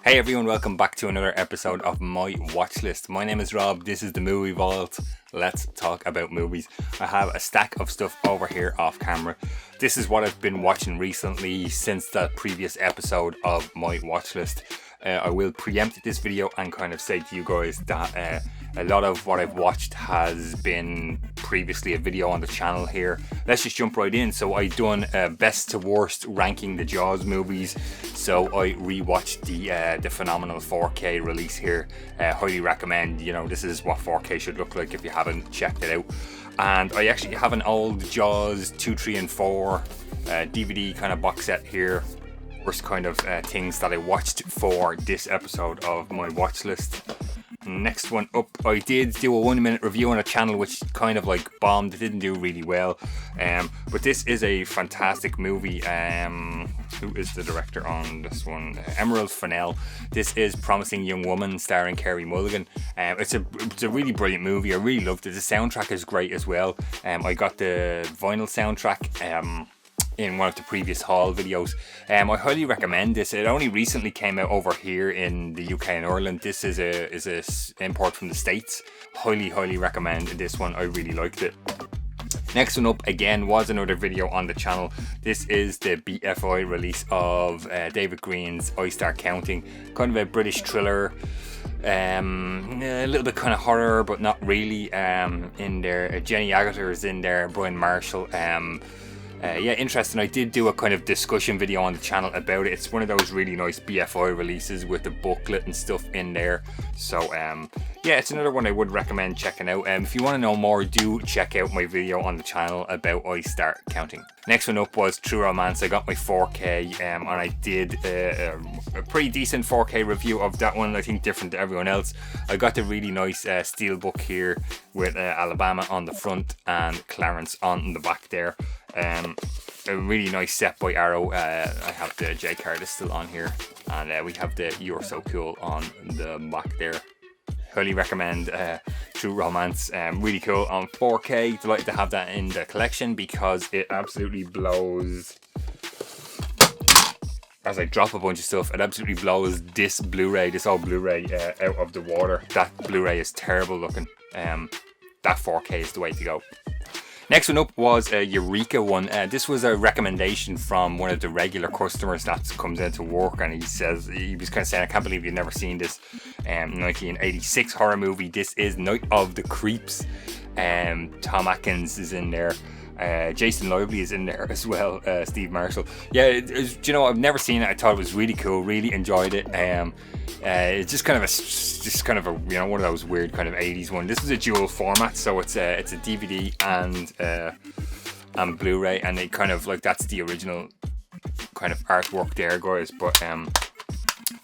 Hey everyone, welcome back to another episode of my watch list. My name is Rob, this is the Movie Vault. Let's talk about movies. I have a stack of stuff over here off camera. This is what I've been watching recently since the previous episode of my watch list. I will preempt this video and kind of say to you guys that a lot of what I've watched has been previously a video on the channel here. Let's just jump right in. So I done best to worst ranking the Jaws movies. So I rewatched the phenomenal 4K release here. Highly recommend. You know, this is what 4K should look like if you haven't checked it out. And I actually have an old Jaws 2, 3 and 4 DVD kind of box set here. Worst kind of things that I watched for this episode of my watch list. Next one up, I did do a 1 minute review on a channel which kind of like bombed. It didn't do really well, but this is a fantastic movie. Who is the director on this one? Emerald Fennell. This is Promising Young Woman starring Carey Mulligan. It's a really brilliant movie. I really loved it. The soundtrack is great as well. I got the vinyl soundtrack in one of the previous haul videos. I highly recommend this. It only recently came out over here in the UK and Ireland. This is a import from the States. Highly recommend this one. I really liked it. Next one up again was another video on the channel. This is the BFI release of David Green's I Start Counting. Kind of a British thriller. A little bit kind of horror, but not really. In there, Jenny Agutter is in there. Brian Marshall. Yeah, interesting. I did do a kind of discussion video on the channel about it. It's one of those really nice BFI releases with the booklet and stuff in there. So yeah, it's another one I would recommend checking out. If you want to know more, do check out my video on the channel about I Start Counting. Next one up was True Romance. I got my 4K and I did a pretty decent 4K review of that one. I think different to everyone else. I got the really nice steel book here with Alabama on the front and Clarence on the back there. A really nice set by Arrow. I have the J card is still on here, and we have the You're So Cool on the back there. Highly recommend True Romance. Really cool on 4K. Delighted to have that in the collection because it absolutely blows. As I drop a bunch of stuff, it absolutely blows this Blu-ray, this old Blu-ray out of the water. That Blu-ray is terrible looking. That 4K is the way to go. Next one up was a Eureka one. This was a recommendation from one of the regular customers that comes into work, and he was kind of saying, I can't believe you've never seen this 1986 horror movie. This is Night of the Creeps. Tom Atkins is in there. Jason Lively is in there as well. Steve Marshall. Yeah, you know, I've never seen it. I thought it was really cool. Really enjoyed it. It's just kind of a you know, one of those weird kind of 80s one. This is a dual format, so it's a DVD and Blu-ray, and they kind of like, that's the original kind of artwork there, guys. But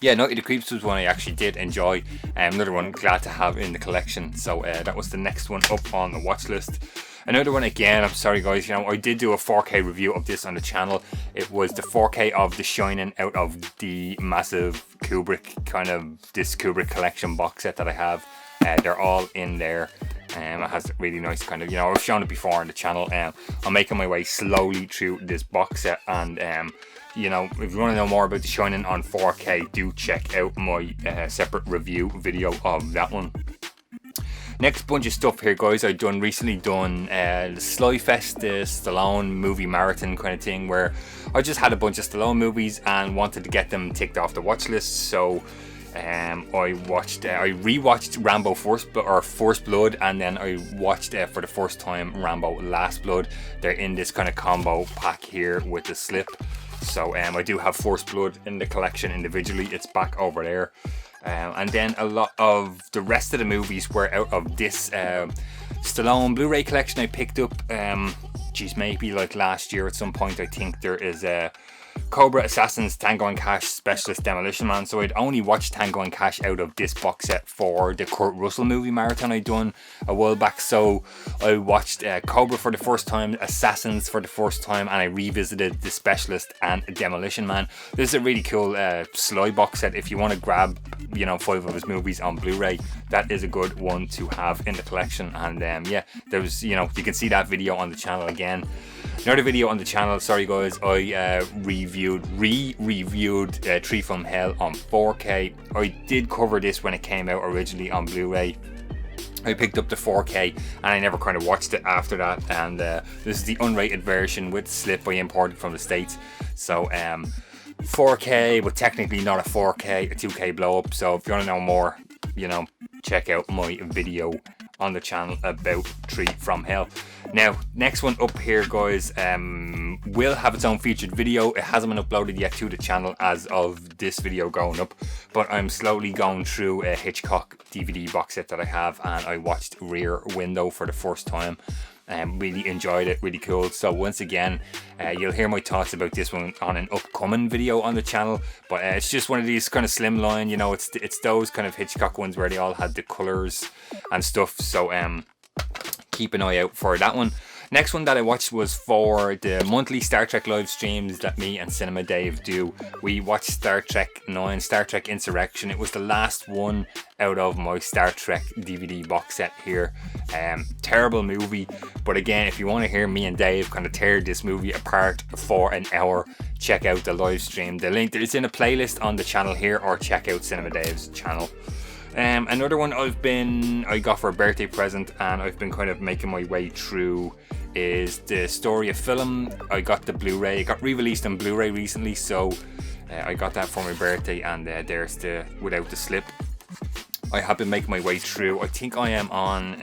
yeah, Night of the Creeps was one I actually did enjoy. Another one glad to have in the collection. So that was the next one up on the watch list. Another one again, I'm sorry guys, you know, I did do a 4K review of this on the channel. It was the 4K of The Shining out of the massive Kubrick, kind of this Kubrick collection box set that I have. They're all in there. It has really nice kind of, you know, I've shown it before on the channel. I'm making my way slowly through this box set, and you know, if you want to know more about The Shining on 4K, do check out my separate review video of that one. Next bunch of stuff here, guys. I've recently done the Slyfest, the Stallone movie marathon kind of thing, where I just had a bunch of Stallone movies and wanted to get them ticked off the watch list. So I rewatched Rambo First Blood, and then I watched for the first time Rambo Last Blood. They're in this kind of combo pack here with the slip. So I do have First Blood in the collection individually. It's back over there. And then a lot of the rest of the movies were out of this Stallone Blu-ray collection I picked up. Maybe like last year at some point. I think there is a Cobra Assassins Tango and Cash Specialist Demolition Man. So I'd only watched Tango and Cash out of this box set for the Kurt Russell movie marathon I'd done a while back. So I watched Cobra for the first time, Assassins for the first time, and I revisited The Specialist and Demolition Man. This is a really cool Sly box set. If you want to grab, you know, 5 of his movies on Blu-ray, that is a good one to have in the collection. And yeah, there was, you know, you can see that video on the channel again. Another video on the channel, sorry guys, I reviewed Tree from Hell on 4K. I did cover this when it came out originally on Blu-ray. I picked up the 4K and I never kind of watched it after that, and this is the unrated version with slip I imported from the States. So 4K, but technically not a 4K, a 2K blow up. So if you want to know more, you know, check out my video on the channel about Tree from Hell. Now, next one up here, guys, will have its own featured video. It hasn't been uploaded yet to the channel as of this video going up, but I'm slowly going through a Hitchcock DVD box set that I have, and I watched Rear Window for the first time. Really enjoyed it, really cool. So once again, you'll hear my thoughts about this one on an upcoming video on the channel, but it's just one of these kind of slimline, you know, it's those kind of Hitchcock ones where they all had the colors and stuff. So keep an eye out for that one. Next one that I watched was for the monthly Star Trek live streams that me and Cinema Dave do. We watched Star Trek 9, Star Trek Insurrection. It was the last one out of my Star Trek DVD box set here. Terrible movie, but again, if you want to hear me and Dave kind of tear this movie apart for an hour, check out the live stream. The link is in a playlist on the channel here, or check out Cinema Dave's channel. Another one I got for a birthday present, and I've been kind of making my way through, is the Story of Film. I got the Blu-ray. It got re-released on Blu-ray recently, so I got that for my birthday, and there's the without the slip. I have been making my way through. I think I am on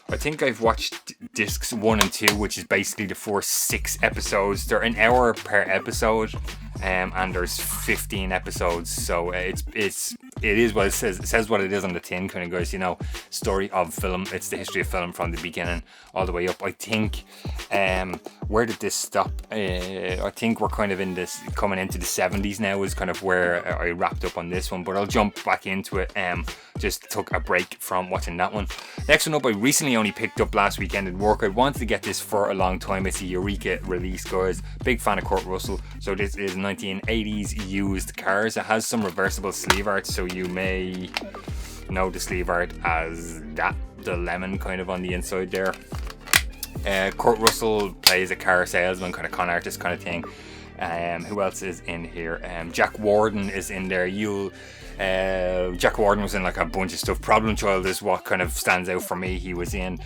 I think I've watched discs 1 and 2, which is basically the first 6 episodes. They're an hour per episode, and there's 15 episodes. So it is what it says. It says what it is on the tin, kind of, guys. You know, story of film. It's the history of film from the beginning all the way up. I think. Where did this stop? I think we're kind of in this, coming into the 70s now is kind of where I wrapped up on this one. But I'll jump back into it. Just took a break from watching that one. Next one up, I recently only picked up last weekend at work. I wanted to get this for a long time. It's a Eureka release, guys. Big fan of Kurt Russell. So this is 1980s used cars. It has some reversible sleeve art, so you may know the sleeve art as that, the lemon kind of on the inside there. Kurt Russell plays a car salesman, kind of con artist kind of thing. Who else is in here? Jack Warden is in there. Jack Warden was in like a bunch of stuff. Problem Child is what kind of stands out for me. He was in,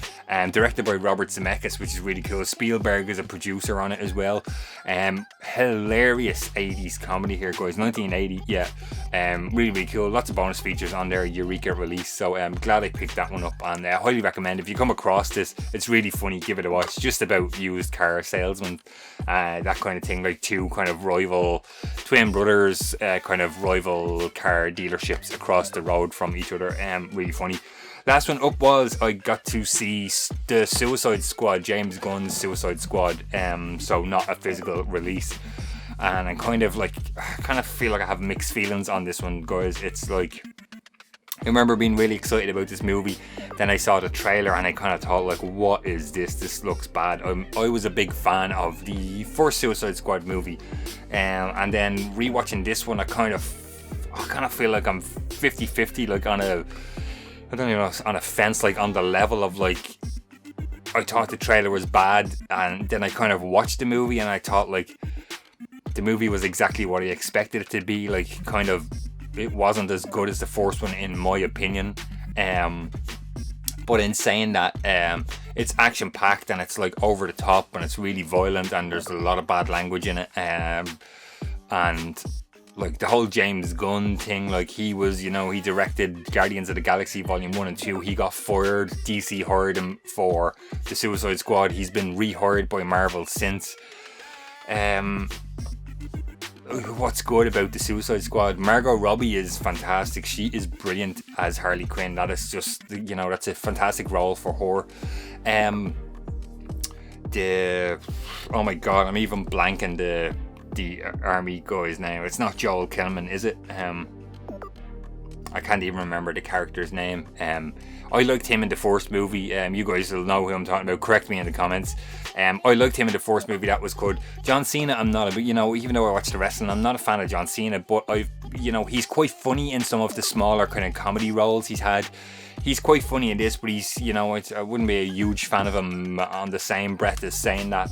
directed by Robert Zemeckis, which is really cool. Spielberg is a producer on it as well. Hilarious 80s comedy here, guys. 1980, yeah. Really, really cool. Lots of bonus features on their Eureka release. So I'm glad I picked that one up, and I highly recommend, if you come across this, it's really funny. Give it a watch. Just about used car salesmen, that kind of thing. Like two kind of rival twin brothers, kind of rival car dealerships across the road from each other. Really funny. Last one up was I got to see the Suicide Squad, James Gunn's Suicide Squad. So not a physical release, and I kind of feel like I have mixed feelings on this one, guys. It's like, I remember being really excited about this movie, then I saw the trailer and I kind of thought, like, what is this? This looks bad. I was a big fan of the first Suicide Squad movie, and then rewatching this one, I kind of feel like I'm 50-50, like on a fence, like on the level of, like, I thought the trailer was bad, and then I kind of watched the movie and I thought, like, the movie was exactly what I expected it to be. Like, kind of, it wasn't as good as the first one in my opinion. But in saying that, it's action packed and it's like over the top and it's really violent and there's a lot of bad language in it. And like the whole James Gunn thing, like he was, you know, he directed Guardians of the Galaxy Volume 1 and 2. He got fired. DC hired him for the Suicide Squad. He's been rehired by Marvel since. What's good about the Suicide Squad? Margot Robbie is fantastic. She is brilliant as Harley Quinn. That is just, you know, that's a fantastic role for her. Oh my god, I'm even blanking the army guy's name. It's not Joel Kinnaman, is it? I can't even remember the character's name. I liked him in the first movie. You guys will know who I'm talking about. Correct me in the comments. I liked him in the first movie. That was good. John Cena, I'm not a bit, you know, even though I watch the wrestling, I'm not a fan of John Cena, but I've you know, he's quite funny in some of the smaller kind of comedy roles he's had. He's quite funny in this, but he's, you know, I wouldn't be a huge fan of him on the same breath as saying that.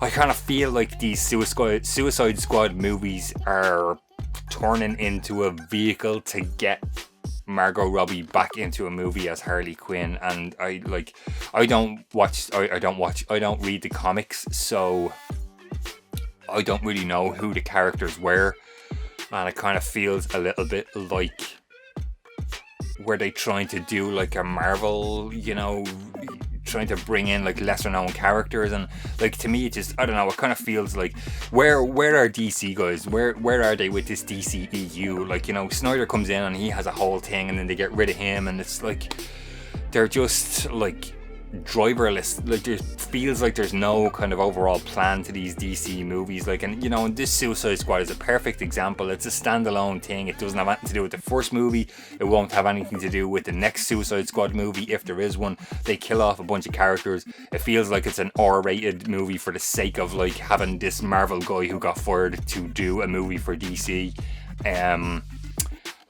I kind of feel like these Suicide Squad movies are turning into a vehicle to get Margot Robbie back into a movie as Harley Quinn, and I don't read the comics, so I don't really know who the characters were, and it kind of feels a little bit like, were they trying to do like a Marvel, you know, trying to bring in like lesser known characters, and like to me it just, I don't know, it kind of feels like where are DC guys, where are they with this DCEU? Like, you know, Snyder comes in and he has a whole thing, and then they get rid of him, and it's like they're just like driverless. Like, it feels like there's no kind of overall plan to these DC movies. Like, and you know, and this Suicide Squad is a perfect example. It's a standalone thing. It doesn't have anything to do with the first movie. It won't have anything to do with the next Suicide Squad movie, if there is one. They kill off a bunch of characters. It feels like it's an R-rated movie for the sake of like having this Marvel guy who got fired to do a movie for DC.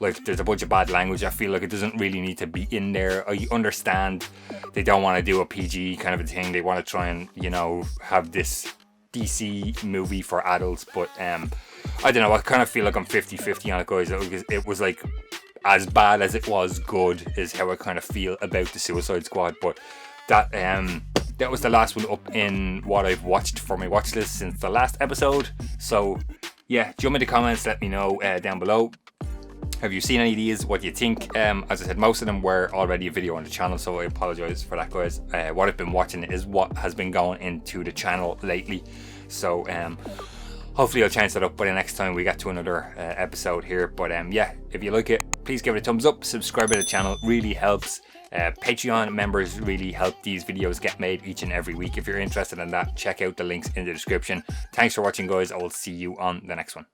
Like, there's a bunch of bad language. I feel like it doesn't really need to be in there. I understand they don't want to do a PG kind of a thing. They want to try and, you know, have this DC movie for adults. But I don't know. I kind of feel like I'm 50-50 on it, guys. It was like as bad as it was good is how I kind of feel about the Suicide Squad. But that was the last one up in what I've watched for my watch list since the last episode. So yeah, jump in the comments. Let me know down below. Have you seen any of these? What do you think? As I said, most of them were already a video on the channel, so I apologize for that, guys. What I've been watching is what has been going into the channel lately. So hopefully I'll change that up by the next time we get to another episode here. But yeah, if you like it, please give it a thumbs up. Subscribe to the channel, really helps. Patreon members really help these videos get made each and every week. If you're interested in that, check out the links in the description. Thanks for watching, guys. I will see you on the next one.